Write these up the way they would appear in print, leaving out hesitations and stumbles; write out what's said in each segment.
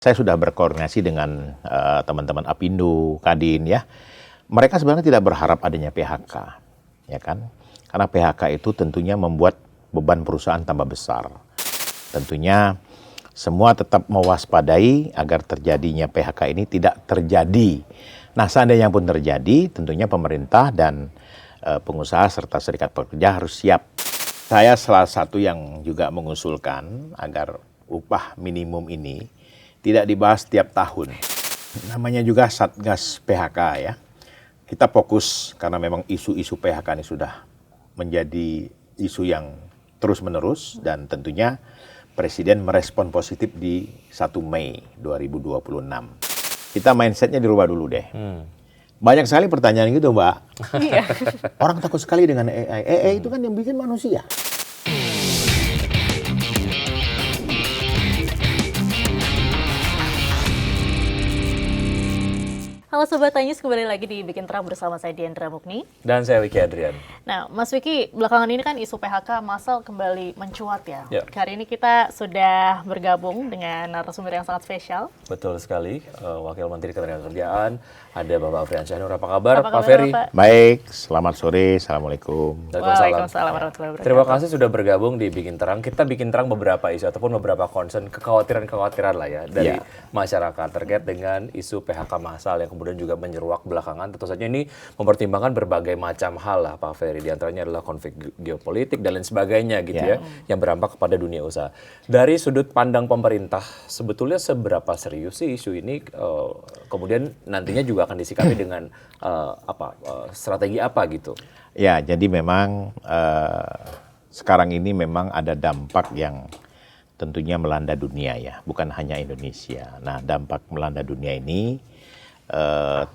Saya sudah berkoordinasi dengan teman-teman Apindo, Kadin ya. Mereka sebenarnya tidak berharap adanya PHK, ya kan? Karena PHK itu tentunya membuat beban perusahaan tambah besar. Tentunya semua tetap mewaspadai agar terjadinya PHK ini tidak terjadi. Nah, seandainya pun terjadi, tentunya pemerintah dan pengusaha serta serikat pekerja harus siap. Saya salah satu yang juga mengusulkan agar upah minimum ini tidak dibahas setiap tahun. Namanya juga Satgas PHK ya. Kita fokus karena memang isu-isu PHK ini sudah menjadi isu yang terus-menerus dan tentunya Presiden merespon positif di 1 Mei 2026. Kita mindsetnya dirubah dulu deh. Banyak sekali pertanyaan gitu, Mbak. Iya. Orang takut sekali dengan AI. AI itu kan yang bikin manusia. Halo Sobat Tanyus, kembali lagi di Bikin Terang bersama saya Diandra Mukni. Dan saya Wiki Adrian. Nah, Mas Wiki, belakangan ini kan isu PHK massal kembali mencuat ya. Ya. Hari ini kita sudah bergabung dengan narasumber yang sangat spesial. Betul sekali, Wakil Menteri Ketenagakerjaan, ada Bapak Afrian Syahnur. Apa kabar, Apa Pak kabar, Ferry? Bapak? Baik, selamat sore. Assalamualaikum. Waalaikumsalam warahmatullahi wabarakatuh. Terima kasih sudah bergabung di Bikin Terang. Kita bikin terang beberapa isu ataupun beberapa concern, kekhawatiran-kekhawatiran lah ya dari masyarakat terkait dengan isu PHK massal yang kemudian juga menyeruak belakangan. Tentu saja ini mempertimbangkan berbagai macam hal lah Pak Ferry. Di antaranya adalah konflik geopolitik dan lain sebagainya gitu ya, yang berdampak kepada dunia usaha. Dari sudut pandang pemerintah, sebetulnya seberapa serius sih isu ini kemudian nantinya juga akan disikapi dengan strategi apa gitu? Ya, jadi memang sekarang ini memang ada dampak yang tentunya melanda dunia ya, bukan hanya Indonesia. Nah, dampak melanda dunia ini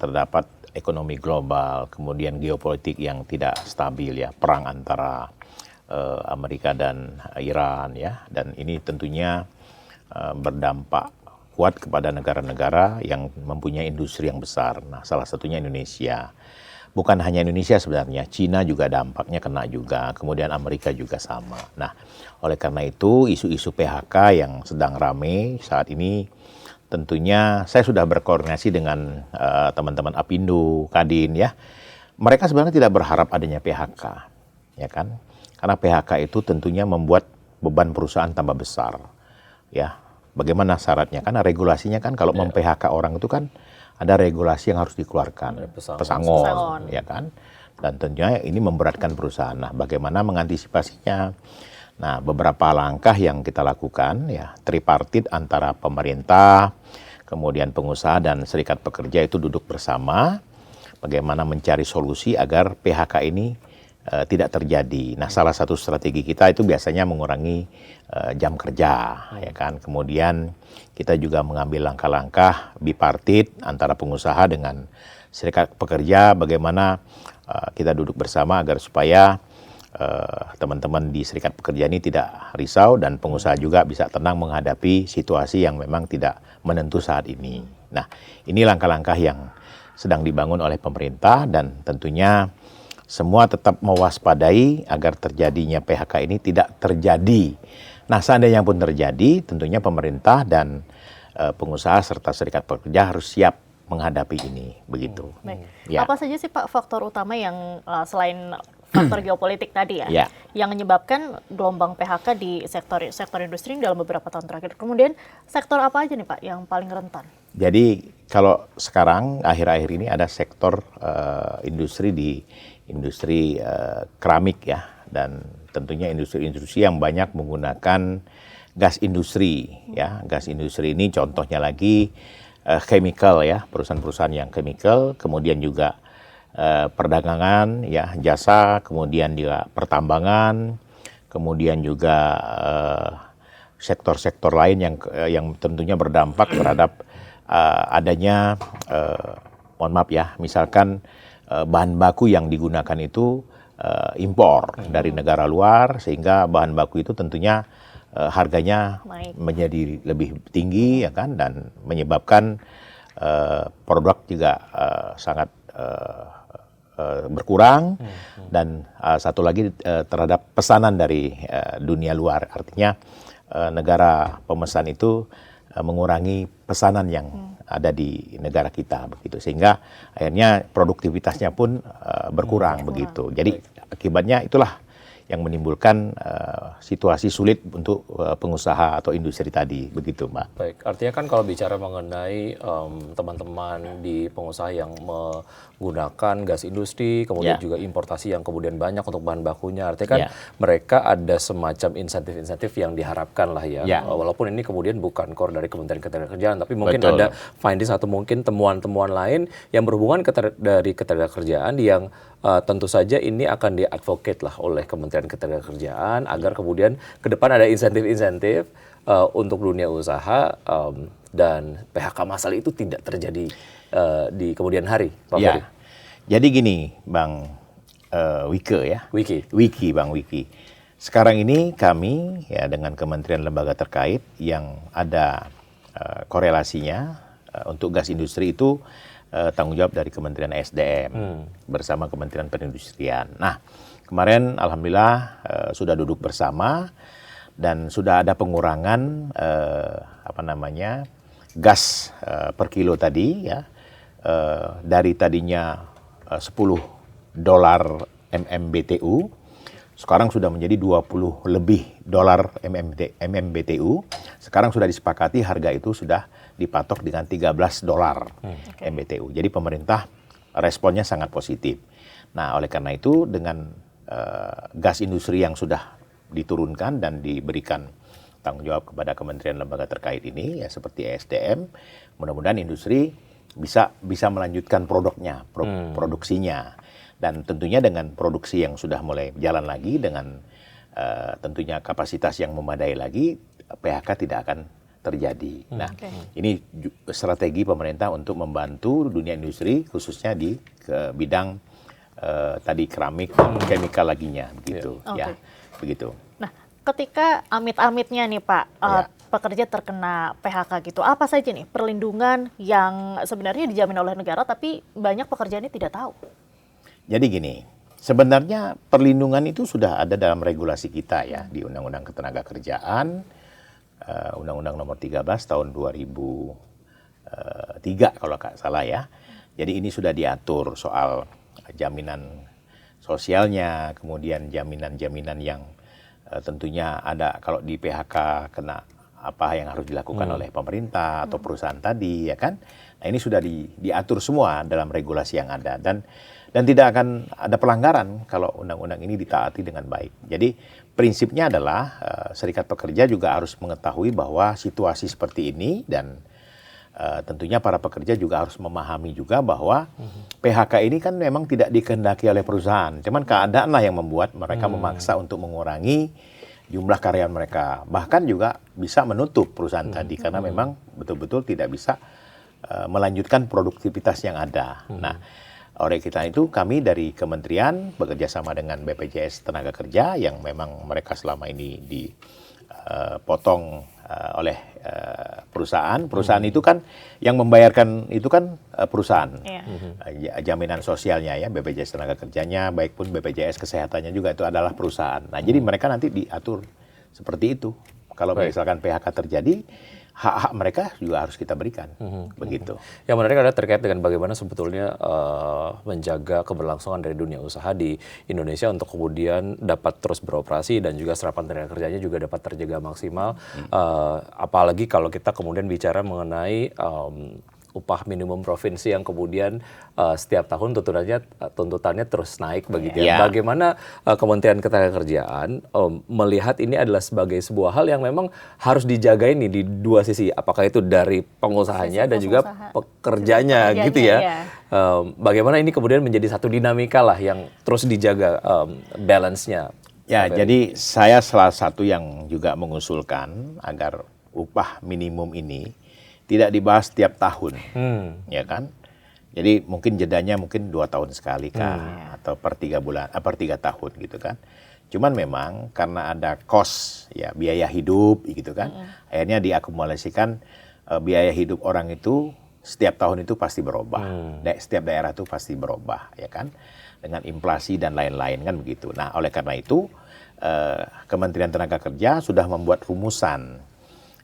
terdapat ekonomi global, kemudian geopolitik yang tidak stabil ya, perang antara Amerika dan Iran ya, dan ini tentunya berdampak kuat kepada negara-negara yang mempunyai industri yang besar. Nah, salah satunya Indonesia. Bukan hanya Indonesia sebenarnya, Cina juga dampaknya kena juga, kemudian Amerika juga sama. Nah, oleh karena itu isu-isu PHK yang sedang ramai saat ini, tentunya saya sudah berkoordinasi dengan teman-teman Apindo, Kadin ya. Mereka sebenarnya tidak berharap adanya PHK, ya kan? Karena PHK itu tentunya membuat beban perusahaan tambah besar, ya. Bagaimana syaratnya? Karena regulasinya kan kalau mem-PHK orang itu kan ada regulasi yang harus dikeluarkan, pesangon, ya kan? Dan tentunya ini memberatkan perusahaan. Nah, bagaimana mengantisipasinya? Nah, beberapa langkah yang kita lakukan ya, tripartit antara pemerintah, kemudian pengusaha dan serikat pekerja itu duduk bersama, bagaimana mencari solusi agar PHK ini tidak terjadi. Nah, salah satu strategi kita itu biasanya mengurangi jam kerja, ya kan. Kemudian kita juga mengambil langkah-langkah bipartit antara pengusaha dengan serikat pekerja, bagaimana kita duduk bersama agar supaya teman-teman di serikat pekerja ini tidak risau dan pengusaha juga bisa tenang menghadapi situasi yang memang tidak menentu saat ini. Nah, ini langkah-langkah yang sedang dibangun oleh pemerintah dan tentunya semua tetap mewaspadai agar terjadinya PHK ini tidak terjadi. Nah, seandainya pun terjadi, tentunya pemerintah dan pengusaha serta serikat pekerja harus siap menghadapi ini, begitu. Baik. Ya. Apa saja sih Pak faktor utama yang selain faktor geopolitik tadi ya, Ya. yang menyebabkan gelombang PHK di sektor industri dalam beberapa tahun terakhir? Kemudian sektor apa aja nih Pak yang paling rentan? Jadi kalau sekarang akhir-akhir ini ada sektor industri di industri keramik ya, dan tentunya industri-industri yang banyak menggunakan gas industri ya. Gas industri ini contohnya lagi chemical ya, perusahaan-perusahaan yang chemical, kemudian juga perdagangan ya, jasa, kemudian juga pertambangan, kemudian juga sektor-sektor lain yang tentunya berdampak terhadap adanya mohon maaf ya, misalkan bahan baku yang digunakan itu impor dari negara luar, sehingga bahan baku itu tentunya harganya menjadi lebih tinggi ya kan, dan menyebabkan produk juga sangat berkurang, dan satu lagi terhadap pesanan dari dunia luar, artinya negara pemesan itu mengurangi pesanan yang ada di negara kita begitu, sehingga akhirnya produktivitasnya pun berkurang begitu. Jadi akibatnya itulah yang menimbulkan situasi sulit untuk pengusaha atau industri tadi, begitu Mbak. Baik, artinya kan kalau bicara mengenai teman-teman di pengusaha yang menggunakan gas industri, kemudian juga importasi yang kemudian banyak untuk bahan bakunya, artinya kan mereka ada semacam insentif-insentif yang diharapkan lah ya. Walaupun ini kemudian bukan core dari Kementerian Ketenagakerjaan, tapi mungkin ada findings atau mungkin temuan-temuan lain yang berhubungan dari ketenagakerjaan yang tentu saja ini akan di-advocate lah oleh Kementerian Ketenagakerjaan agar kemudian ke depan ada insentif-insentif untuk dunia usaha dan PHK massal itu tidak terjadi di kemudian hari, Pak Ferry. Jadi gini, Bang Wike ya. Wiki. Bang Wiki. Sekarang ini kami ya dengan kementerian lembaga terkait yang ada korelasinya untuk gas industri itu tanggung jawab dari Kementerian SDM bersama Kementerian Perindustrian. Nah, kemarin alhamdulillah sudah duduk bersama dan sudah ada pengurangan gas per kilo tadi ya, dari tadinya $10 MMBTU sekarang sudah menjadi 20 lebih dolar MMBTU. Sekarang sudah disepakati harga itu sudah dipatok dengan $13 MMBTU. Jadi pemerintah responnya sangat positif. Nah, oleh karena itu dengan gas industri yang sudah diturunkan dan diberikan tanggung jawab kepada kementerian lembaga terkait ini ya seperti SDM, mudah-mudahan industri bisa melanjutkan produknya, produksinya. Dan tentunya dengan produksi yang sudah mulai jalan lagi dengan tentunya kapasitas yang memadai lagi, PHK tidak akan terjadi. Nah, ini strategi pemerintah untuk membantu dunia industri khususnya di bidang tadi keramik, chemical laginya begitu ya. Begitu. Nah, ketika amit-amitnya nih Pak, pekerja terkena PHK gitu, apa saja nih perlindungan yang sebenarnya dijamin oleh negara tapi banyak pekerja ini tidak tahu? Jadi gini, sebenarnya perlindungan itu sudah ada dalam regulasi kita ya di Undang-Undang Ketenagakerjaan, Undang-Undang Nomor 13 tahun 2003 kalau nggak salah ya. Jadi ini sudah diatur soal jaminan sosialnya, kemudian jaminan-jaminan yang tentunya ada kalau di PHK kena apa yang harus dilakukan oleh pemerintah atau perusahaan tadi ya kan. Nah ini sudah diatur semua dalam regulasi yang ada dan tidak akan ada pelanggaran kalau undang-undang ini ditaati dengan baik. Jadi prinsipnya adalah serikat pekerja juga harus mengetahui bahwa situasi seperti ini dan tentunya para pekerja juga harus memahami juga bahwa PHK ini kan memang tidak dikehendaki oleh perusahaan. Cuman keadaan lah yang membuat mereka memaksa untuk mengurangi jumlah karyawan mereka. Bahkan juga bisa menutup perusahaan tadi karena memang betul-betul tidak bisa melanjutkan produktivitas yang ada. Nah, oleh kita itu kami dari kementerian bekerja sama dengan BPJS Tenaga Kerja yang memang mereka selama ini dipotong oleh perusahaan itu kan yang membayarkan itu kan perusahaan. Jaminan sosialnya ya BPJS Tenaga Kerjanya baik pun BPJS Kesehatannya juga itu adalah perusahaan. Nah, jadi mereka nanti diatur seperti itu. Kalau misalkan PHK terjadi, hak-hak mereka juga harus kita berikan, begitu. Yang menarik adalah terkait dengan bagaimana sebetulnya menjaga keberlangsungan dari dunia usaha di Indonesia untuk kemudian dapat terus beroperasi dan juga serapan tenaga kerjanya juga dapat terjaga maksimal. Apalagi kalau kita kemudian bicara mengenai upah minimum provinsi yang kemudian setiap tahun tuntutannya terus naik begitu ya. Bagaimana Kementerian Ketenagakerjaan melihat ini adalah sebagai sebuah hal yang memang harus dijaga ini di dua sisi, apakah itu dari pengusahanya dan juga pekerjanya gitu ya. Bagaimana ini kemudian menjadi satu dinamika lah yang terus dijaga balance-nya. Ya, jadi saya salah satu yang juga mengusulkan agar upah minimum ini tidak dibahas setiap tahun, ya kan? Jadi mungkin jedanya mungkin 2 tahun sekali kah, atau per 3 tahun gitu kan? Cuman memang karena ada cost ya biaya hidup gitu kan, akhirnya diakumulasikan biaya hidup orang itu setiap tahun itu pasti berubah, setiap daerah itu pasti berubah, ya kan? Dengan inflasi dan lain-lain kan begitu. Nah oleh karena itu Kementerian Tenaga Kerja sudah membuat rumusan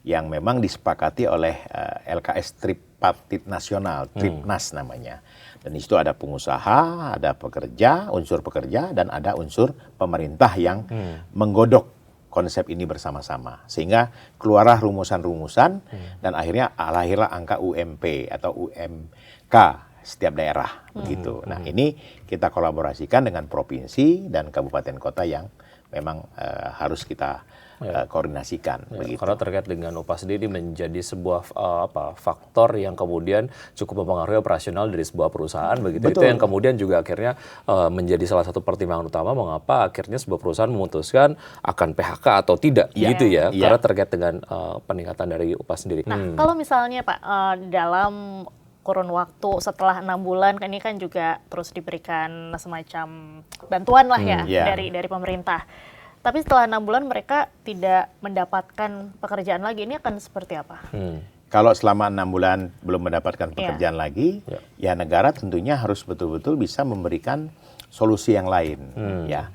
yang memang disepakati oleh LKS Tripartit Nasional, Tripnas namanya. Dan di situ ada pengusaha, ada pekerja, unsur pekerja, dan ada unsur pemerintah yang menggodok konsep ini bersama-sama. Sehingga keluarlah rumusan-rumusan dan akhirnya lahirlah angka UMP atau UMK setiap daerah begitu. Nah, ini kita kolaborasikan dengan provinsi dan kabupaten kota yang memang harus kita koordinasikan begitu. Karena terkait dengan upah sendiri menjadi sebuah faktor yang kemudian cukup mempengaruhi operasional dari sebuah perusahaan begitu. Betul. Itu yang kemudian juga akhirnya menjadi salah satu pertimbangan utama mengapa akhirnya sebuah perusahaan memutuskan akan PHK atau tidak gitu ya. Karena terkait dengan peningkatan dari upah sendiri. Nah, kalau misalnya Pak, dalam kurun waktu setelah 6 bulan, ini kan juga terus diberikan semacam bantuan lah ya dari pemerintah. Tapi setelah 6 bulan mereka tidak mendapatkan pekerjaan lagi, ini akan seperti apa? Kalau selama 6 bulan belum mendapatkan pekerjaan lagi, ya negara tentunya harus betul-betul bisa memberikan solusi yang lain. Ya,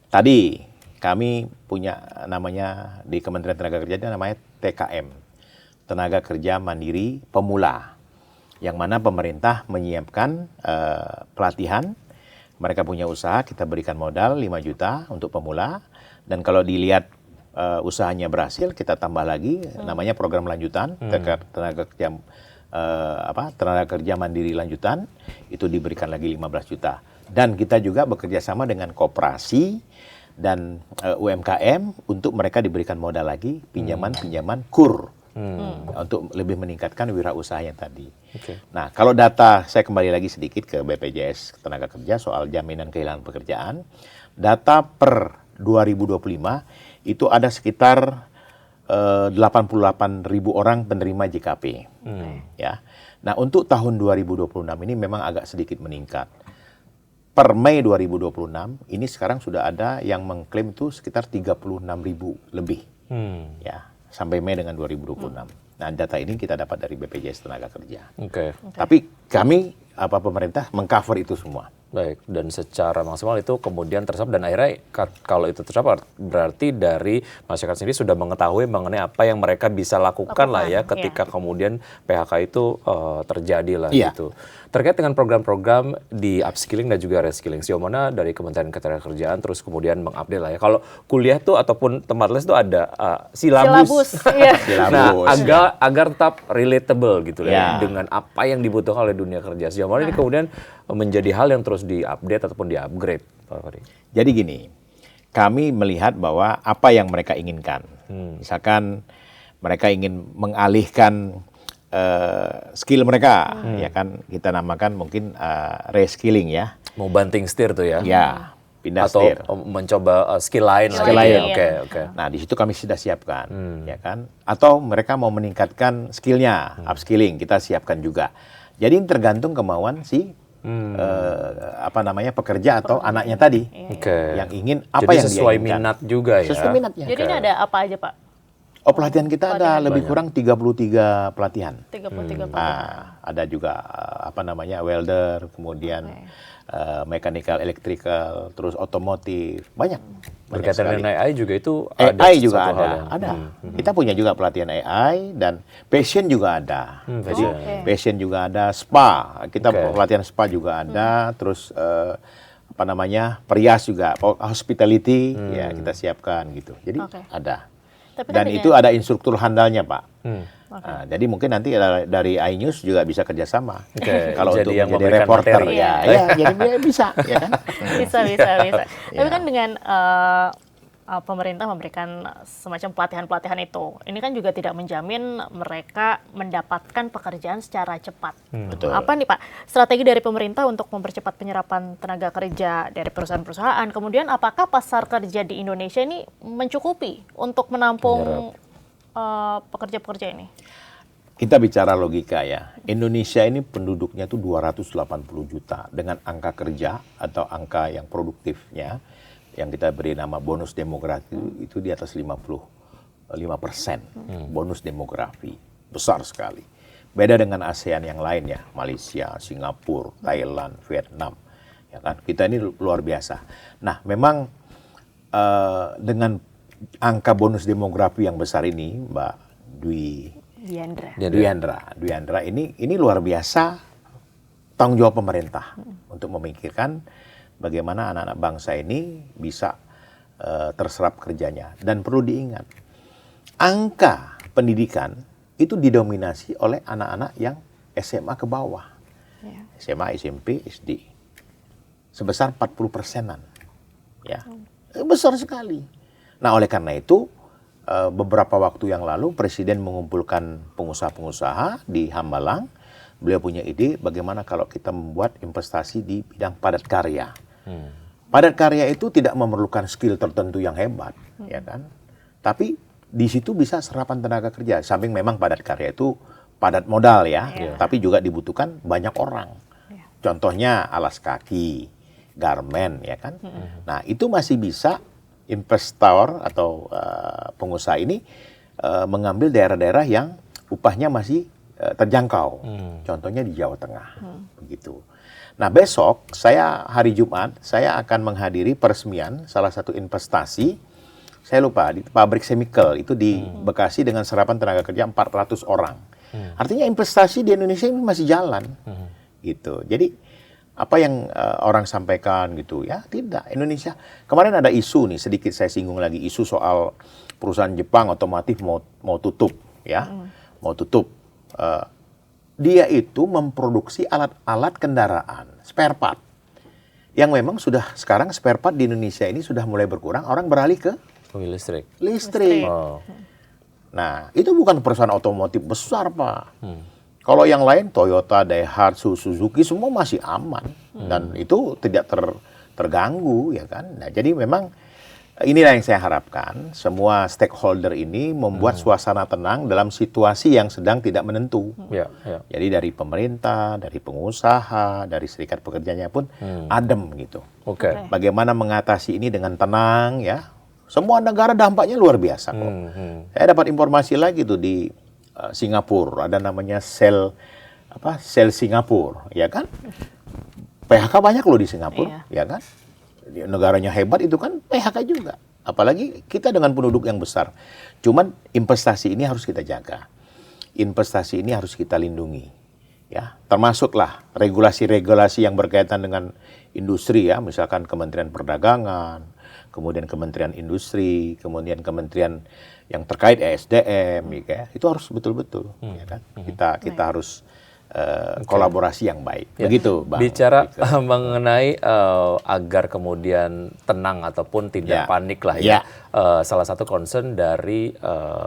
tadi kami punya namanya di Kementerian Tenaga Kerja namanya TKM, Tenaga Kerja Mandiri Pemula, yang mana pemerintah menyiapkan pelatihan. Mereka punya usaha, kita berikan modal 5 juta untuk pemula. Dan kalau dilihat usahanya berhasil, kita tambah lagi namanya program lanjutan tenaga kerja mandiri lanjutan, itu diberikan lagi 15 juta. Dan kita juga bekerja sama dengan koperasi dan UMKM untuk mereka diberikan modal lagi pinjaman KUR untuk lebih meningkatkan wirausaha yang tadi. Nah, kalau data saya kembali lagi sedikit ke BPJS Tenaga Kerja soal jaminan kehilangan pekerjaan, data per 2025 itu ada sekitar 88.000 orang penerima JKP. Ya. Nah, untuk tahun 2026 ini memang agak sedikit meningkat. Per Mei 2026 ini sekarang sudah ada yang mengklaim itu sekitar 36.000 lebih. Ya, sampai Mei dengan 2026. Nah, data ini kita dapat dari BPJS Tenaga Kerja. Tapi kami pemerintah mengcover itu semua. Baik, dan secara maksimal itu kemudian terserap, dan akhirnya kalau itu terserap berarti dari masyarakat sendiri sudah mengetahui mengenai apa yang mereka bisa lakukan lah ya ketika kemudian PHK itu terjadi lah gitu. Terkait dengan program-program di upskilling dan juga reskilling, sejauh mana dari Kementerian Ketenagakerjaan terus kemudian mengupdate lah ya. Kalau kuliah tuh ataupun tempat les tuh ada silabus. Nah, agar tetap relatable gitu ya dengan apa yang dibutuhkan oleh dunia kerja. Sejauh mana ini kemudian menjadi hal yang terus di-update ataupun di-upgrade, Pak Fahri? Jadi gini, kami melihat bahwa apa yang mereka inginkan. Misalkan mereka ingin mengalihkan skill mereka, ya kan kita namakan mungkin reskilling ya. Mau banting setir tuh ya? Ya, pindah atau setir. mencoba skill lain. Skill lain. Oke. Nah, di situ kami sudah siapkan, ya kan. Atau mereka mau meningkatkan skillnya, upskilling, kita siapkan juga. Jadi tergantung kemauan si pekerja atau anaknya tadi yang ingin apa jadi yang sesuai dia inginkan. minat juga ya. Sesuai minatnya. Jadi ini ada apa aja, Pak? Oh, pelatihan kita ada lebih kurang 33 pelatihan. 33 pelatihan. Ada juga welder, kemudian mechanical, electrical, terus otomotif, banyak Berkaitan dengan AI juga itu AI juga satu hal ada. yang- Kita punya juga pelatihan AI dan passion juga ada. Jadi passion juga ada, spa. Kita pelatihan spa juga ada, terus perias juga, hospitality ya kita siapkan gitu. Jadi ada. Tapi Dan kan itu ada instruktur handalnya, Pak. Nah, jadi mungkin nanti dari iNews juga bisa kerjasama. Kalau Jadi untuk yang menjadi memberikan reporter materi. jadi bisa, ya kan? bisa. Tapi kan dengan pemerintah memberikan semacam pelatihan-pelatihan itu, ini kan juga tidak menjamin mereka mendapatkan pekerjaan secara cepat. Betul. Apa nih Pak strategi dari pemerintah untuk mempercepat penyerapan tenaga kerja dari perusahaan-perusahaan? Kemudian apakah pasar kerja di Indonesia ini mencukupi untuk menampung pekerja-pekerja ini? Kita bicara logika ya. Indonesia ini penduduknya tuh 280 juta dengan angka kerja atau angka yang produktifnya yang kita beri nama bonus demografi itu di atas 55%. Bonus demografi besar sekali. Beda dengan ASEAN yang lain ya, Malaysia, Singapura, Thailand, Vietnam. Ya kan? Kita ini luar biasa. Nah, memang dengan angka bonus demografi yang besar ini, Mbak Dwiandra ini luar biasa tanggung jawab pemerintah untuk memikirkan bagaimana anak-anak bangsa ini bisa terserap kerjanya. Dan perlu diingat, angka pendidikan itu didominasi oleh anak-anak yang SMA ke bawah. SMA, SMP, SD. Sebesar 40%-an. Ya. Besar sekali. Nah, oleh karena itu, beberapa waktu yang lalu Presiden mengumpulkan pengusaha-pengusaha di Hambalang. Beliau punya ide bagaimana kalau kita membuat investasi di bidang padat karya. Padat karya itu tidak memerlukan skill tertentu yang hebat, ya kan? Tapi di situ bisa serapan tenaga kerja. Samping memang padat karya itu padat modal ya, tapi juga dibutuhkan banyak orang. Contohnya alas kaki, garmen, ya kan? Nah, itu masih bisa investor atau pengusaha ini mengambil daerah-daerah yang upahnya masih terjangkau. Contohnya di Jawa Tengah, begitu. Nah, besok saya hari Jumat saya akan menghadiri peresmian salah satu investasi. Saya lupa di pabrik chemical itu di Bekasi dengan serapan tenaga kerja 400 orang. Artinya investasi di Indonesia ini masih jalan, gitu. Jadi apa yang orang sampaikan gitu ya, tidak. Indonesia kemarin ada isu nih, sedikit saya singgung lagi, isu soal perusahaan Jepang otomotif mau tutup ya, mau tutup. Dia itu memproduksi alat-alat kendaraan spare part yang memang sudah sekarang spare part di Indonesia ini sudah mulai berkurang, orang beralih ke listrik. Oh. Nah, itu bukan perusahaan otomotif besar, Pak. Kalau yang lain, Toyota, Daihatsu, Suzuki, semua masih aman. Dan itu tidak terganggu, ya kan. Nah, jadi memang inilah yang saya harapkan. Semua stakeholder ini membuat suasana tenang dalam situasi yang sedang tidak menentu. Jadi dari pemerintah, dari pengusaha, dari serikat pekerjanya pun adem gitu. Bagaimana mengatasi ini dengan tenang, ya. Semua negara dampaknya luar biasa kok. Saya dapat informasi lagi tuh di Singapura, ada namanya sel Singapura, ya kan? PHK banyak loh di Singapura, ya kan? Negaranya hebat itu kan PHK juga. Apalagi kita dengan penduduk yang besar. Cuman investasi ini harus kita jaga. Investasi ini harus kita lindungi, ya. Termasuklah regulasi-regulasi yang berkaitan dengan industri ya, misalkan Kementerian Perdagangan, kemudian Kementerian Industri, kemudian kementerian yang terkait ESDM, ya, itu harus betul-betul, ya kan? Kita harus kolaborasi yang baik. Begitu, Bang. Bicara mengenai agar kemudian tenang ataupun tidak panik lah ya. Salah satu concern dari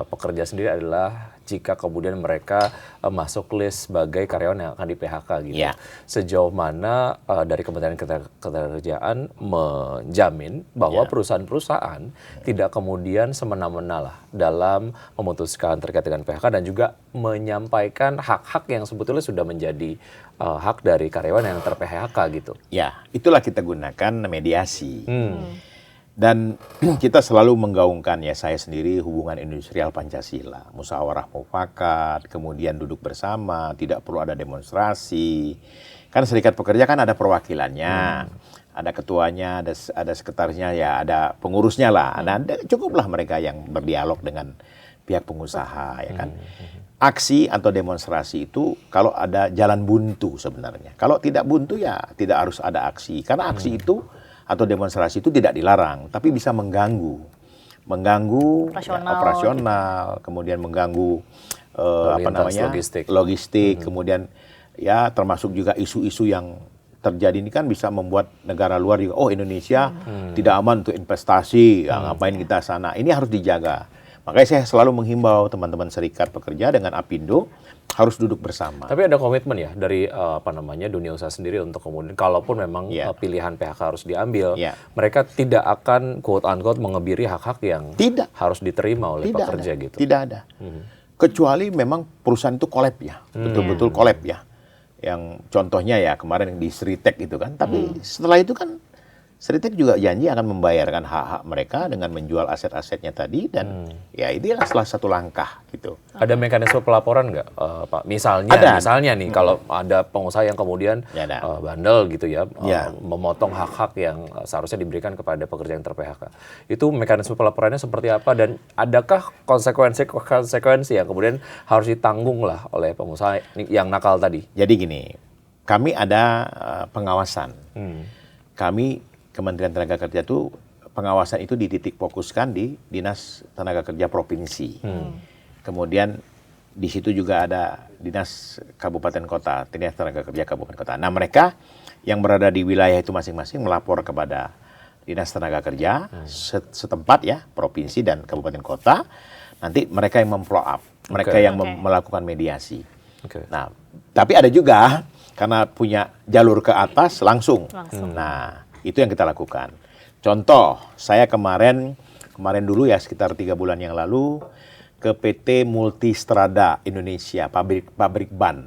pekerja sendiri adalah jika kemudian mereka masuk list sebagai karyawan yang akan di PHK gitu. Sejauh mana dari Kementerian Ketenagakerjaan menjamin bahwa perusahaan-perusahaan tidak kemudian semena-mena lah dalam memutuskan terkait dengan PHK dan juga menyampaikan hak-hak yang sebetulnya sudah menjadi hak dari karyawan yang ter-PHK gitu. Ya, itulah kita gunakan mediasi. Dan kita selalu menggaungkan ya, saya sendiri hubungan industrial Pancasila, musyawarah mufakat, kemudian duduk bersama, tidak perlu ada demonstrasi. Kan serikat pekerja kan ada perwakilannya, ada ketuanya, ada sekretarisnya, ya ada pengurusnya lah. Nah, cukuplah mereka yang berdialog dengan pihak pengusaha, ya kan. Aksi atau demonstrasi itu kalau ada jalan buntu sebenarnya. Kalau tidak buntu ya tidak harus ada aksi, karena aksi itu atau demonstrasi itu tidak dilarang, tapi bisa mengganggu operasional, kemudian mengganggu logistik, kemudian ya termasuk juga isu-isu yang terjadi ini kan bisa membuat negara luar juga, oh Indonesia tidak aman untuk investasi, ngapain kita sana, ini harus dijaga. Makanya saya selalu menghimbau teman-teman serikat pekerja dengan Apindo harus duduk bersama. Tapi ada komitmen ya dari dunia usaha sendiri untuk kemudian kalaupun memang pilihan PHK harus diambil, mereka tidak akan quote unquote mengebiri hak-hak yang harus diterima oleh pekerja gitu. Tidak ada. Kecuali memang perusahaan itu kolab ya, betul-betul kolab ya. Yang contohnya ya kemarin di Sritek itu kan, tapi setelah itu kan Seritik juga janji akan membayarkan hak-hak mereka dengan menjual aset-asetnya tadi dan ya itu adalah salah satu langkah gitu. Ada mekanisme pelaporan nggak, Pak? Misalnya nih kalau ada pengusaha yang kemudian bandel gitu ya, memotong hak-hak yang seharusnya diberikan kepada pekerja yang ter-PHK. Itu mekanisme pelaporannya seperti apa dan adakah konsekuensi yang kemudian harus ditanggung lah oleh pengusaha yang nakal tadi? Jadi gini, kami ada pengawasan. Kami Kementerian Tenaga Kerja itu pengawasan itu dititik fokuskan di Dinas Tenaga Kerja Provinsi. Kemudian di situ juga ada Dinas Kabupaten Kota, Dinas Tenaga Kerja Kabupaten Kota. Nah mereka yang berada di wilayah itu masing-masing melapor kepada Dinas Tenaga Kerja setempat ya, provinsi dan kabupaten kota. Nanti mereka yang memfollow up, mereka yang melakukan mediasi. Nah, tapi ada juga karena punya jalur ke atas langsung. Nah, itu yang kita lakukan. Contoh, saya kemarin dulu ya sekitar 3 bulan yang lalu ke PT Multistrada Indonesia, pabrik ban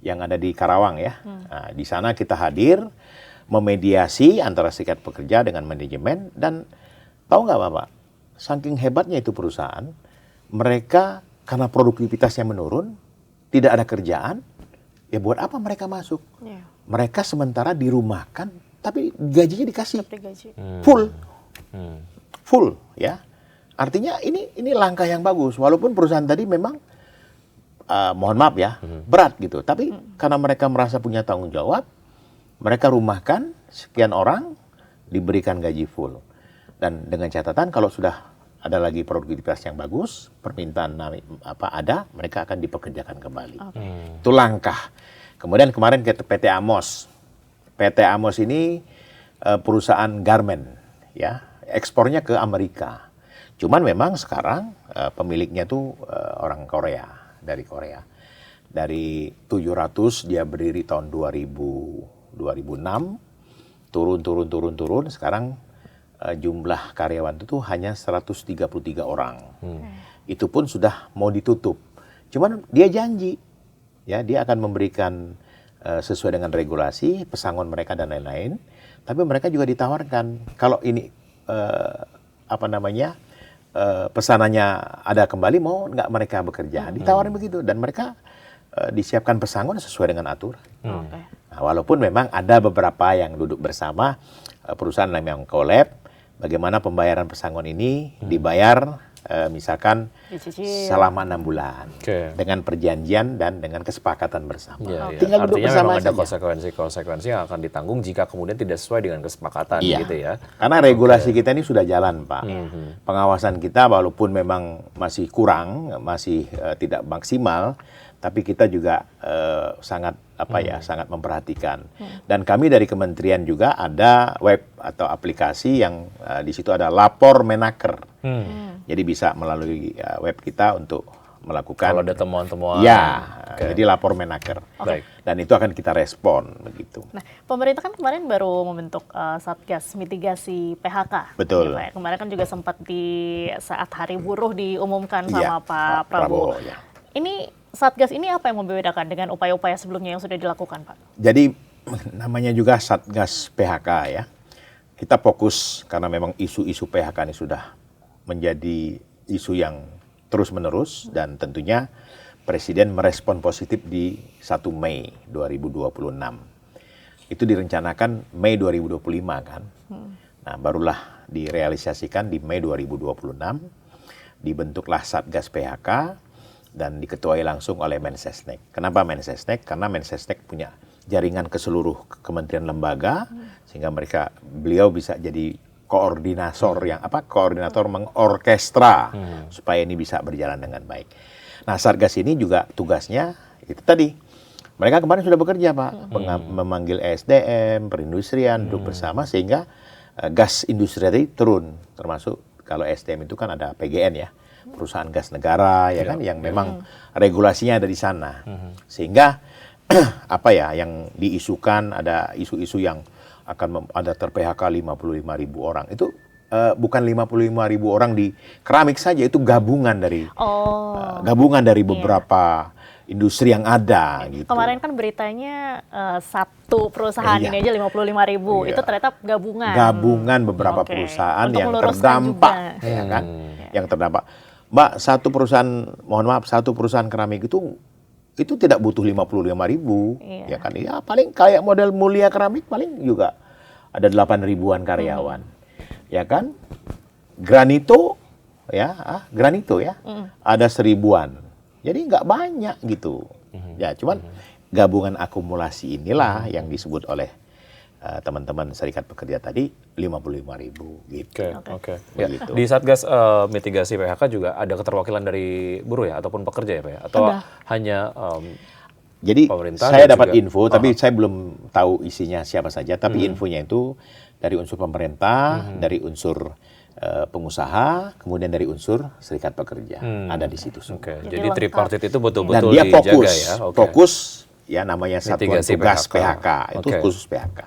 yang ada di Karawang ya. Nah, di sana kita hadir memediasi antara serikat pekerja dengan manajemen dan tahu nggak Bapak, saking hebatnya itu perusahaan, mereka karena produktivitasnya menurun, tidak ada kerjaan, ya buat apa mereka masuk? Mereka sementara dirumahkan tapi gajinya dikasih full ya, artinya ini langkah yang bagus walaupun perusahaan tadi memang mohon maaf ya berat gitu, tapi karena mereka merasa punya tanggung jawab, mereka rumahkan sekian orang diberikan gaji full dan dengan catatan kalau sudah ada lagi produktivitas yang bagus, permintaan ada, mereka akan dipekerjakan kembali. Itu langkah. Kemudian kemarin ke PT Amos. PT Amos ini perusahaan garment, ya, ekspornya ke Amerika. Cuman memang sekarang pemiliknya tuh orang Korea, dari Korea. Dari 700 dia berdiri tahun 2006, turun. Sekarang jumlah karyawan itu hanya 133 orang. Itu pun sudah mau ditutup. Cuman dia janji, ya, dia akan memberikan sesuai dengan regulasi, pesangon mereka dan lain-lain. Tapi mereka juga ditawarkan kalau ini pesanannya ada kembali, mau nggak mereka bekerja? Ditawarin begitu dan mereka disiapkan pesangon sesuai dengan aturan. Nah, walaupun memang ada beberapa yang duduk bersama perusahaan yang collab, bagaimana pembayaran pesangon ini dibayar misalkan selama 6 bulan dengan perjanjian dan dengan kesepakatan bersama. Tinggal duduk bersama saja. Artinya memang ada konsekuensi yang akan ditanggung jika kemudian tidak sesuai dengan kesepakatan gitu ya. Karena regulasi kita ini sudah jalan, Pak. Pengawasan kita walaupun memang masih kurang, masih tidak maksimal, tapi kita juga sangat sangat memperhatikan. Dan kami dari kementerian juga ada web atau aplikasi yang di situ ada lapor Menaker. Jadi bisa melalui web kita untuk melakukan kalau ada temuan-temuan. Jadi lapor Menaker. Dan itu akan kita respon begitu. Nah, pemerintah kan kemarin baru membentuk Satgas mitigasi PHK. Betul. Ya, Pak. Kemarin kan juga sempat di saat Hari Buruh diumumkan sama Pak Prabowo. Ini Satgas ini apa yang membedakan dengan upaya-upaya sebelumnya yang sudah dilakukan, Pak? Jadi namanya juga Satgas PHK ya. Kita fokus karena memang isu-isu PHK ini sudah menjadi isu yang terus-menerus dan tentunya Presiden merespon positif di 1 Mei 2026. Itu direncanakan Mei 2025 kan. Nah, barulah direalisasikan di Mei 2026. Dibentuklah Satgas PHK dan diketuai langsung oleh Mensesnek. Kenapa Mensesnek? Karena Mensesnek punya jaringan ke seluruh kementerian lembaga sehingga beliau bisa jadi koordinator mengorkestra supaya ini bisa berjalan dengan baik. Nah, Satgas ini juga tugasnya itu tadi. Mereka kemarin sudah bekerja, Pak, memanggil SDM, perindustrian, duduk bersama sehingga gas industri tadi turun. Termasuk kalau SDM itu kan ada PGN ya, perusahaan gas negara ya kan, yang memang regulasinya ada di sana. Sehingga yang diisukan ada isu-isu yang akan ada ter-PHK 55.000 orang. Itu bukan 55.000 orang di keramik saja, itu gabungan dari beberapa industri yang ada gitu. Kemarin kan beritanya satu perusahaan ini aja 55.000 itu ternyata gabungan. Gabungan beberapa perusahaan yang terdampak, ya kan? Yang terdampak. Mbak, satu perusahaan keramik itu tidak butuh 55.000, ya kan? Ya paling kayak model Mulia Keramik paling juga ada 8.000-an karyawan, ya kan? Granito ya, ada 1.000-an. Jadi nggak banyak gitu. Ya, cuman gabungan akumulasi inilah yang disebut oleh teman-teman Serikat Pekerja tadi 55.000 gitu. Oke. Ya, di Satgas mitigasi PHK juga ada keterwakilan dari buruh ya ataupun pekerja ya Pak ya? Atau hanya jadi pemerintah saya dapat info, tapi saya belum tahu isinya siapa saja. Tapi infonya itu dari unsur pemerintah, dari unsur pengusaha, kemudian dari unsur serikat pekerja. Ada di situ semua. Jadi tripartit itu betul-betul dan dia dijaga ya? Fokus ya namanya Satuan Mitigasi Tugas PHK. PHK. Itu khusus PHK.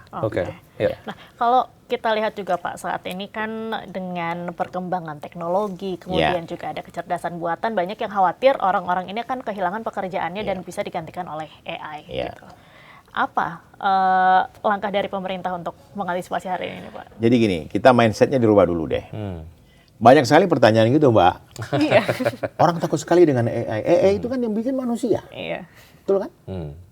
Ya. Nah, kalau kita lihat juga Pak, saat ini kan dengan perkembangan teknologi, kemudian juga ada kecerdasan buatan, banyak yang khawatir orang-orang ini akan kehilangan pekerjaannya dan bisa digantikan oleh AI. Gitu. Apa langkah dari pemerintah untuk mengantisipasi hari ini, Pak? Jadi gini, kita mindsetnya dirubah dulu deh. Banyak sekali pertanyaan gitu, Mbak. Iya. Orang takut sekali dengan AI. AI itu kan yang bikin manusia. Iya. Betul kan?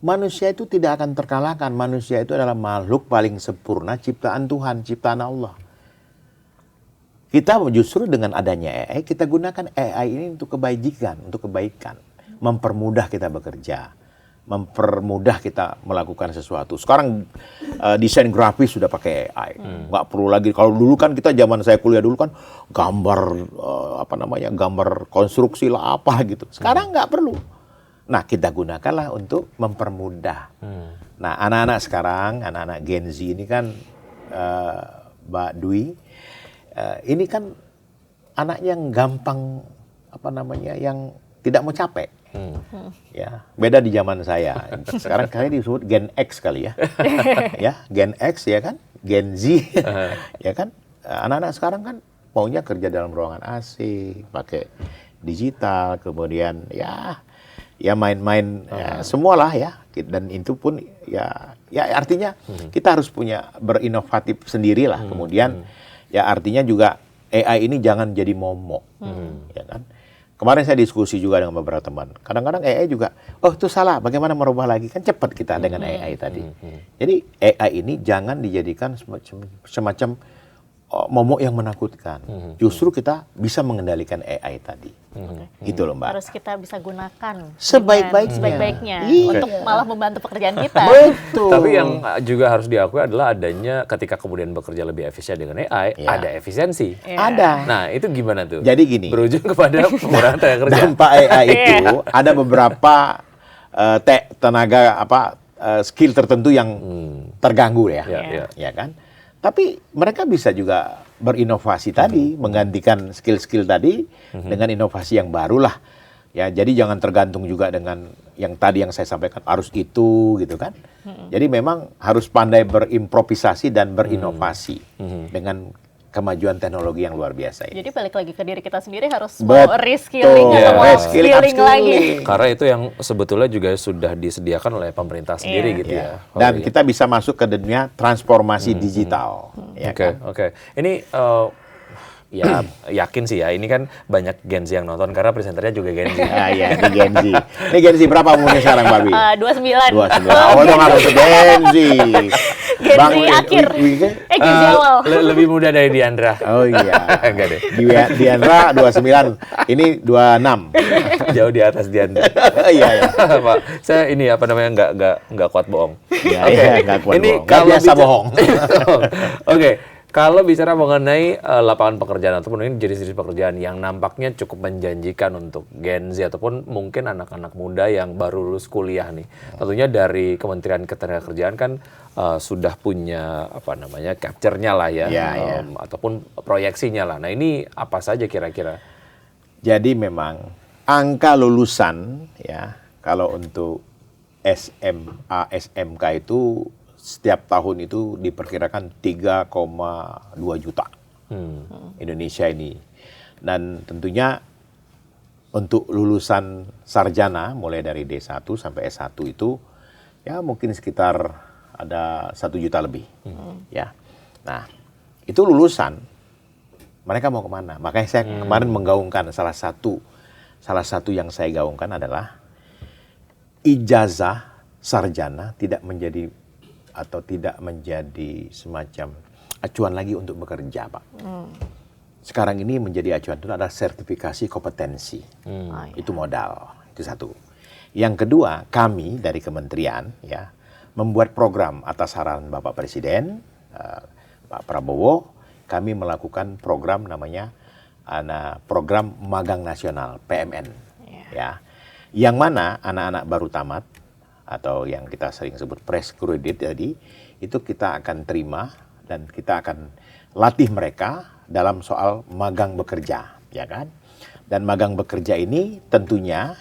Manusia itu tidak akan terkalahkan. Manusia itu adalah makhluk paling sempurna ciptaan Tuhan, ciptaan Allah. Kita justru dengan adanya AI, kita gunakan AI ini untuk kebaikan, mempermudah kita bekerja, mempermudah kita melakukan sesuatu. Sekarang desain grafis sudah pakai AI, nggak perlu lagi. Kalau dulu kan kita zaman saya kuliah dulu kan gambar gambar konstruksi lah apa gitu. Sekarang nggak perlu. Nah, kita gunakanlah untuk mempermudah. Nah, anak-anak sekarang, anak-anak Gen Z ini kan, Mbak Dwi, ini kan anak yang gampang, yang tidak mau capek. Ya, beda di zaman saya. Sekarang kalian disebut Gen X kali ya. Ya, Gen X ya kan, Gen Z. Ya kan, anak-anak sekarang kan maunya kerja dalam ruangan AC, pakai digital, kemudian ya main-main semualah ya, dan itu pun ya artinya kita harus punya berinovatif sendirilah. Kemudian ya artinya juga AI ini jangan jadi momok, ya kan. Kemarin saya diskusi juga dengan beberapa teman. Kadang-kadang AI juga, itu salah, bagaimana merubah lagi, kan cepat kita dengan AI tadi. Jadi AI ini jangan dijadikan semacam momok yang menakutkan. Justru kita bisa mengendalikan AI tadi. Gitu loh, Mbak. Harus kita bisa gunakan sebaik-baiknya untuk malah membantu pekerjaan kita. Betul. Tapi yang juga harus diakui adalah adanya ketika kemudian bekerja lebih efisien dengan AI, ada efisiensi. Ada. Nah, itu gimana tuh? Jadi gini. Berujung kepada pengurangan tenaga kerja. Dampak AI itu ada beberapa skill tertentu yang terganggu ya kan? Tapi mereka bisa juga berinovasi tadi, menggantikan skill-skill tadi dengan inovasi yang baru lah. Ya, jadi jangan tergantung juga dengan yang tadi yang saya sampaikan harus itu gitu kan. Jadi memang harus pandai berimprovisasi dan berinovasi dengan kemajuan teknologi yang luar biasa ini. Jadi balik lagi ke diri kita sendiri harus mau reskilling atau mau skilling lagi. Karena itu yang sebetulnya juga sudah disediakan oleh pemerintah sendiri gitu ya. Dan kita bisa masuk ke dunia transformasi digital. Oke. Ini ya yakin sih ya, ini kan banyak Gen Z yang nonton karena presenternya juga Gen Z. Iya, ini Gen Z. Ini Gen Z berapa umurnya sekarang, Mbak Bi? 29. 29. Oh, dong harus Gen Z. Gen Z akhir. Gen Z awal. Lebih muda dari Diandra. Oh iya. Enggak deh. Diandra 29, ini 26. Jauh di atas Diandra. Iya. Pak, saya ini nggak kuat bohong. Iya, nggak kuat ini bohong. Nggak biasa bohong. Oke. Kalau bicara mengenai lapangan pekerjaan ataupun ini jenis-jenis pekerjaan yang nampaknya cukup menjanjikan untuk Gen Z ataupun mungkin anak-anak muda yang baru lulus kuliah nih. Tentunya dari Kementerian Ketenagakerjaan kan sudah punya capture-nya lah ya, ataupun proyeksinya lah. Nah, ini apa saja kira-kira? Jadi memang angka lulusan ya kalau untuk SMA, SMK itu setiap tahun itu diperkirakan 3,2 juta Indonesia ini. Dan tentunya untuk lulusan sarjana mulai dari D1 sampai S1 itu ya mungkin sekitar ada 1 juta lebih. Ya. Nah, itu lulusan mereka mau kemana? Makanya saya kemarin menggaungkan salah satu yang saya gaungkan adalah ijazah sarjana tidak menjadi semacam acuan lagi untuk bekerja, Pak. Sekarang ini menjadi acuan itu adalah sertifikasi kompetensi. Itu modal, itu satu. Yang kedua, kami dari kementerian ya membuat program atas saran Bapak Presiden, Pak Prabowo, kami melakukan program namanya program magang nasional PMN, ya, yang mana anak-anak baru tamat atau yang kita sering sebut fresh graduate tadi itu kita akan terima dan kita akan latih mereka dalam soal magang bekerja, ya kan? Dan magang bekerja ini tentunya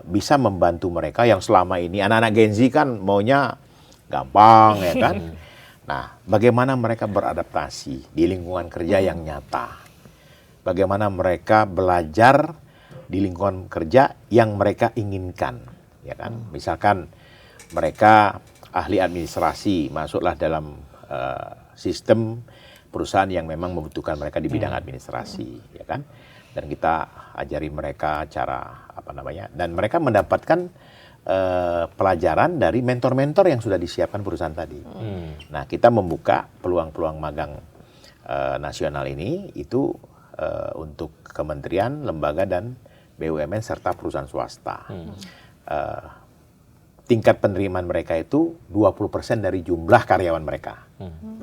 bisa membantu mereka yang selama ini anak-anak Gen Z kan maunya gampang, ya kan? Nah, bagaimana mereka beradaptasi di lingkungan kerja yang nyata? Bagaimana mereka belajar di lingkungan kerja yang mereka inginkan, ya kan? Misalkan mereka ahli administrasi, masuklah dalam sistem perusahaan yang memang membutuhkan mereka di bidang administrasi, ya kan? Dan kita ajari mereka cara dan mereka mendapatkan pelajaran dari mentor-mentor yang sudah disiapkan perusahaan tadi. Nah, kita membuka peluang-peluang magang nasional ini itu untuk kementerian, lembaga dan BUMN serta perusahaan swasta. Tingkat penerimaan mereka itu 20% dari jumlah karyawan mereka.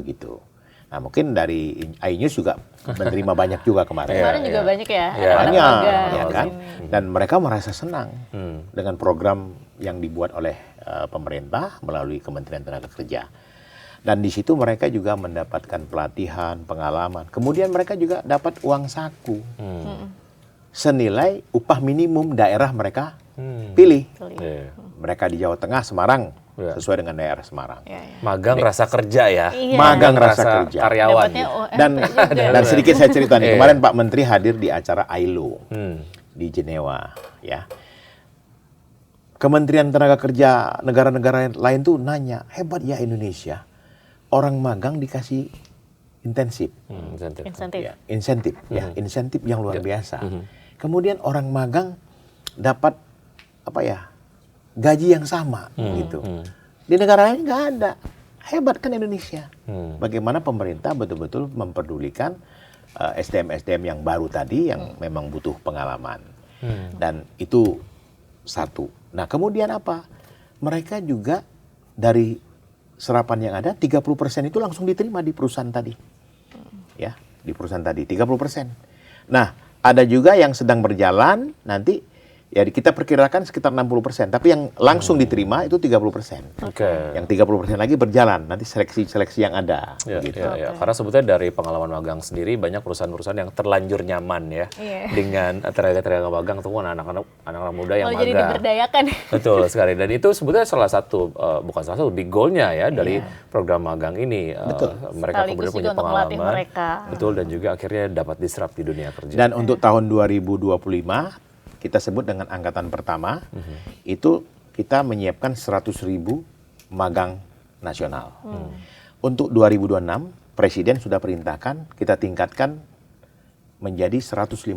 Begitu. Nah, mungkin dari iNews juga menerima banyak juga kemarin. Kemarin juga banyak ya. Banyak, ya kan? Dan mereka merasa senang dengan program yang dibuat oleh pemerintah melalui Kementerian Tenaga Kerja. Dan di situ mereka juga mendapatkan pelatihan, pengalaman. Kemudian mereka juga dapat uang saku senilai upah minimum daerah mereka pilih. Mereka di Jawa Tengah, Semarang, sesuai dengan daerah Semarang. Magang rasa kerja ya. Magang rasa kerja. Karyawan. Dan sedikit saya cerita nih, kemarin Pak Menteri hadir di acara ILO di Jenewa, ya. Kementerian Tenaga Kerja negara-negara lain tuh nanya, hebat ya Indonesia, orang magang dikasih insentif. Insentif yang luar biasa. Kemudian orang magang dapat gaji yang sama gitu. Di negara lain nggak ada. Hebat kan Indonesia. Bagaimana pemerintah betul-betul memperdulikan SDM-SDM yang baru tadi yang memang butuh pengalaman. Dan itu satu. Nah, kemudian apa? Mereka juga dari serapan yang ada 30% itu langsung diterima di perusahaan tadi. Ya, di perusahaan tadi 30%. Nah, ada juga yang sedang berjalan nanti ya kita perkirakan sekitar 60%, tapi yang langsung diterima itu 30%. Yang 30% lagi berjalan, nanti seleksi yang ada. Gitu. Karena sebetulnya dari pengalaman magang sendiri, banyak perusahaan-perusahaan yang terlanjur nyaman ya dengan tenaga-tenaga magang, atau anak-anak muda yang magang. Jadi diberdayakan. Betul sekali, dan itu sebetulnya salah satu, bukan salah satu, di goalnya ya dari program magang ini. Mereka kemudian punya pengalaman. Betul, dan juga akhirnya dapat disrupt di dunia kerja. Dan untuk tahun 2025, kita sebut dengan angkatan pertama, itu kita menyiapkan 100.000 magang nasional. Untuk 2026, Presiden sudah perintahkan kita tingkatkan menjadi 150.000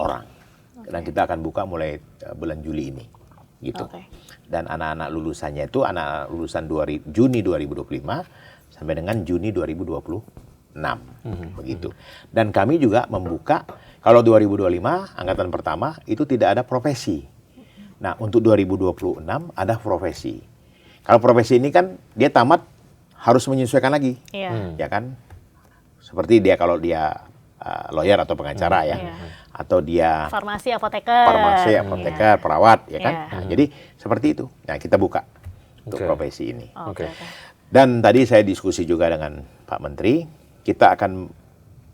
orang. Dan kita akan buka mulai bulan Juli ini. Gitu. Dan anak-anak lulusannya itu, anak lulusan Juni 2025 sampai dengan Juni 2026. Begitu. Dan kami juga membuka, kalau 2025 angkatan pertama itu tidak ada profesi. Nah, untuk 2026 ada profesi. Kalau profesi ini kan dia tamat harus menyesuaikan lagi. Ya kan? Seperti dia kalau dia lawyer atau pengacara ya. Atau dia farmasi, apoteker, perawat ya kan. Nah, jadi seperti itu. Nah, kita buka untuk profesi ini. Dan tadi saya diskusi juga dengan Pak Menteri, kita akan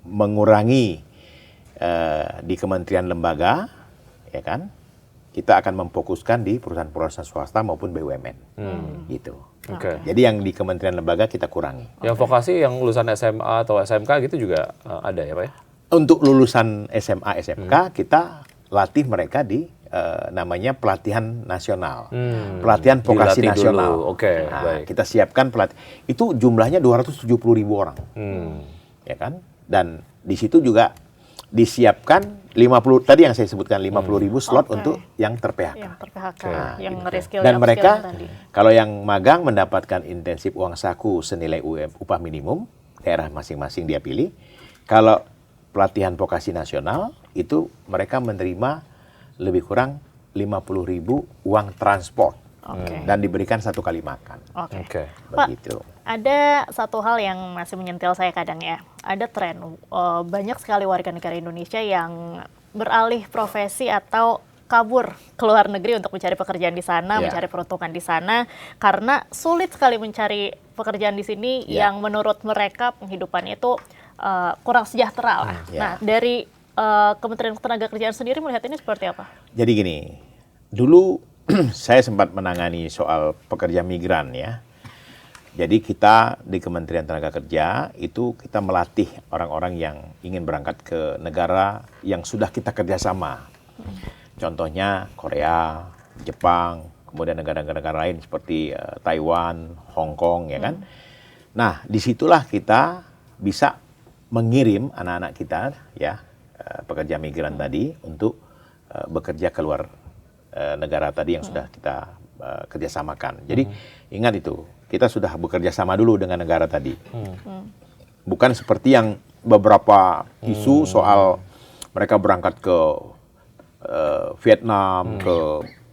mengurangi di kementerian lembaga, ya kan? Kita akan memfokuskan di perusahaan-perusahaan swasta maupun BUMN, gitu. Jadi yang di kementerian lembaga kita kurangi. Yang vokasi yang lulusan SMA atau SMK gitu juga ada ya Pak ya? untuk lulusan SMA, SMK kita latih mereka di namanya pelatihan nasional, pelatihan vokasi Dilatih nasional. dulu. Oke, Nah, baik. kita siapkan itu jumlahnya 270.000 orang, ya kan? Dan di situ juga disiapkan 50 tadi yang saya sebutkan 50.000 slot untuk yang ter-PHK. Yang ter-PHK, Nah, yang gitu. reskill Dan mereka tadi. kalau yang magang mendapatkan intensif uang saku senilai upah minimum, daerah masing-masing dia pilih. Kalau pelatihan vokasi nasional itu mereka menerima lebih kurang 50.000 uang transport dan diberikan 1 kali makan. Oke. Begitu. Pak, ada satu hal yang masih menyentil saya kadang ya. Ada tren banyak sekali warga negara Indonesia yang beralih profesi atau kabur ke luar negeri untuk mencari pekerjaan di sana, mencari peruntungan di sana, karena sulit sekali mencari pekerjaan di sini yang menurut mereka penghidupannya itu kurang sejahtera lah. Nah, dari Kementerian Ketenagakerjaan sendiri melihat ini seperti apa? Jadi gini, dulu saya sempat menangani soal pekerja migran ya. Jadi kita di Kementerian Tenaga Kerja itu kita melatih orang-orang yang ingin berangkat ke negara yang sudah kita kerjasama. Contohnya Korea, Jepang, kemudian negara-negara lain seperti Taiwan, Hong Kong, ya kan. Nah, disitulah kita bisa mengirim anak-anak kita, ya, pekerja migran tadi untuk bekerja keluar negara tadi yang sudah kita kerjasamakan. Jadi ingat itu, kita sudah bekerja sama dulu dengan negara tadi. Bukan seperti yang beberapa isu soal mereka berangkat ke Vietnam, ke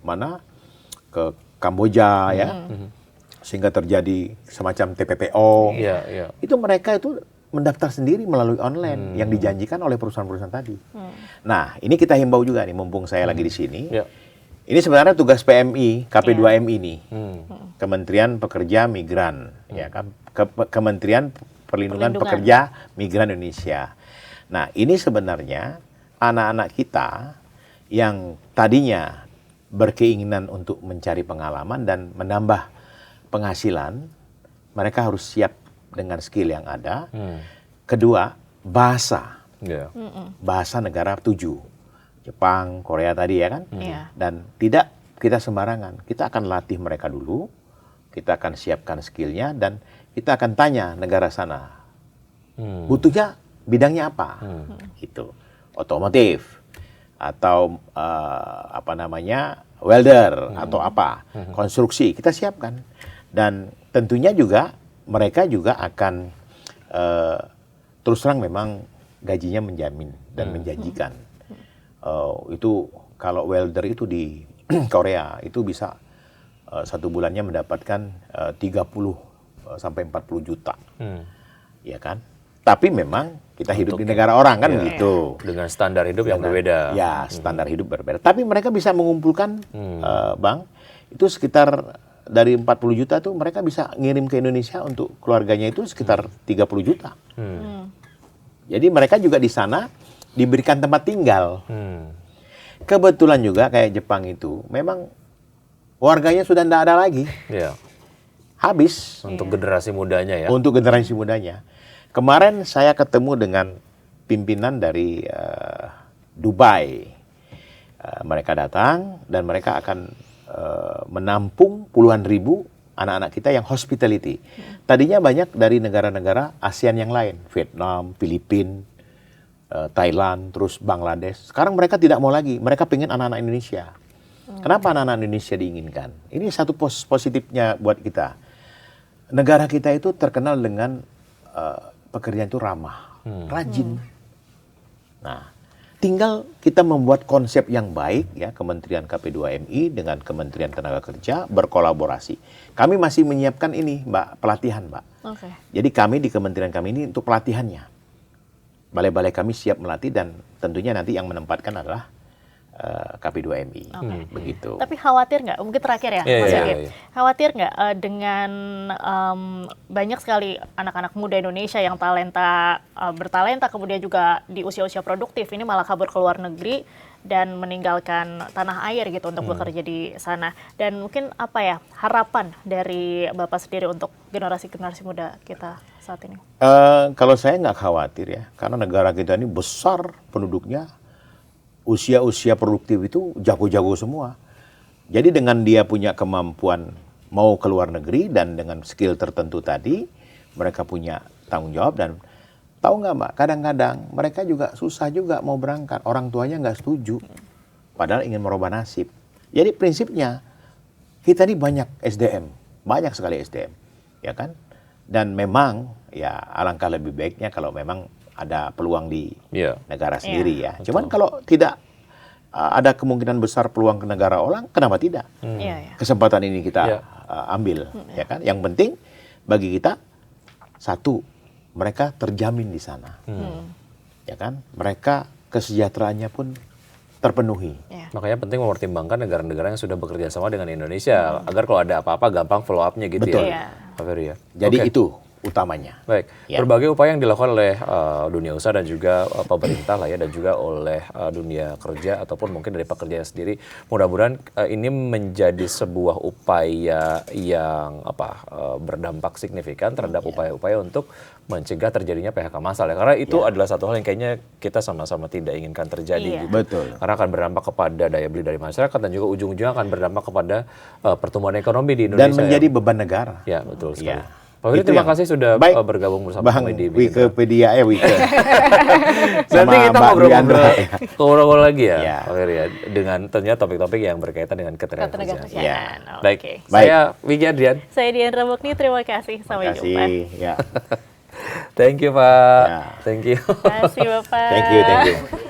mana, ke Kamboja, ya, sehingga terjadi semacam TPPO. Itu mereka itu mendaftar sendiri melalui online yang dijanjikan oleh perusahaan-perusahaan tadi. Nah, ini kita himbau juga nih, mumpung saya lagi di sini. Ini sebenarnya tugas PMI, KP2MI nih, Kementerian Pekerja Migran, ya kan, Kementerian Perlindungan Pekerja Migran Indonesia. Nah, ini sebenarnya anak-anak kita yang tadinya berkeinginan untuk mencari pengalaman dan menambah penghasilan, mereka harus siap dengan skill yang ada. Kedua, bahasa. Bahasa negara tujuh. Jepang, Korea tadi ya kan? Dan tidak kita sembarangan. Kita akan latih mereka dulu, kita akan siapkan skillnya, dan kita akan tanya negara sana. Butuhnya bidangnya apa? Gitu. Otomotif, atau apa namanya, welder, atau apa, konstruksi, kita siapkan. Dan tentunya juga mereka juga akan terus terang memang gajinya menjamin dan menjanjikan. Itu kalau welder itu di Korea itu bisa 1 bulannya mendapatkan 30 sampai 40 juta. Ya kan? Tapi memang kita hidup di negara orang kan begitu. Dengan standar hidup yang berbeda. Ya, standar hidup berbeda. Tapi mereka bisa mengumpulkan, Bang, itu sekitar dari 40 juta tuh mereka bisa ngirim ke Indonesia untuk keluarganya itu sekitar 30 juta. Jadi mereka juga di sana diberikan tempat tinggal. Kebetulan juga kayak Jepang itu, memang warganya sudah tidak ada lagi. Habis. Untuk generasi mudanya ya. Untuk generasi mudanya. Kemarin saya ketemu dengan pimpinan dari Dubai. Mereka datang dan mereka akan menampung puluhan ribu anak-anak kita yang hospitality. Tadinya banyak dari negara-negara ASEAN yang lain, Vietnam, Filipina, Thailand, terus Bangladesh. Sekarang mereka tidak mau lagi, mereka pengen anak-anak Indonesia. Kenapa anak-anak Indonesia diinginkan? Ini satu positifnya buat kita. Negara kita itu terkenal dengan pekerjaan itu ramah, rajin. Nah, tinggal kita membuat konsep yang baik, ya, Kementerian KP2MI dengan Kementerian Tenaga Kerja berkolaborasi. Kami masih menyiapkan ini, Mbak, pelatihan, Mbak. Jadi kami di kementerian kami ini untuk pelatihannya. Balai-balai kami siap melatih dan tentunya nanti yang menempatkan adalah KP2MI. Begitu. Tapi khawatir nggak? Mungkin terakhir ya, Mas Yogit. Khawatir nggak dengan banyak sekali anak-anak muda Indonesia yang bertalenta, kemudian juga di usia-usia produktif ini malah kabur ke luar negeri dan meninggalkan tanah air gitu untuk bekerja di sana. Dan mungkin apa ya harapan dari Bapak sendiri untuk generasi-generasi muda kita saat ini? Kalau saya nggak khawatir ya, karena negara kita ini besar penduduknya, usia-usia produktif itu jago-jago semua. Jadi dengan dia punya kemampuan mau ke luar negeri dan dengan skill tertentu tadi, mereka punya tanggung jawab. Dan tahu nggak Mbak, kadang-kadang mereka juga susah juga mau berangkat, orang tuanya nggak setuju, padahal ingin merubah nasib. Jadi prinsipnya kita ini banyak SDM, banyak sekali SDM, ya kan? Dan memang ya alangkah lebih baiknya kalau memang ada peluang di negara sendiri ya. Betul. Cuman kalau tidak ada kemungkinan besar peluang ke negara orang, kenapa tidak? Kesempatan ini kita ambil, ya kan? Yang penting bagi kita satu, mereka terjamin di sana, ya kan? Mereka kesejahteraannya pun terpenuhi. Makanya penting mempertimbangkan negara-negara yang sudah bekerja sama dengan Indonesia agar kalau ada apa-apa gampang follow up-nya gitu. Betul. Ya. Pak Ferry ya. Jadi itu utamanya. Baik, berbagai upaya yang dilakukan oleh dunia usaha dan juga pemerintah lah ya, dan juga oleh dunia kerja ataupun mungkin dari pekerja sendiri. Mudah-mudahan ini menjadi sebuah upaya yang berdampak signifikan terhadap upaya-upaya untuk mencegah terjadinya PHK massal ya. Karena itu adalah satu hal yang kayaknya kita sama-sama tidak inginkan terjadi gitu. Betul. Karena akan berdampak kepada daya beli dari masyarakat dan juga ujung-ujungnya akan berdampak kepada pertumbuhan ekonomi di Indonesia. Dan menjadi beban negara. Ya, betul sekali. Pak Ferry, terima kasih sudah bergabung bersama kami di Wikipedia Nanti kita ngobrol-ngobrol lagi ya, Iya. Pak Ferry ya, dengan tentunya topik-topik yang berkaitan dengan ketenagakerjaan. Ya. Baik, saya Wiki Adrian. Saya Dian Ramokni, terima kasih. Sampai jumpa. Ya. Thank you Pak. Ya. Thank you. Terima kasih Bapak. Thank you.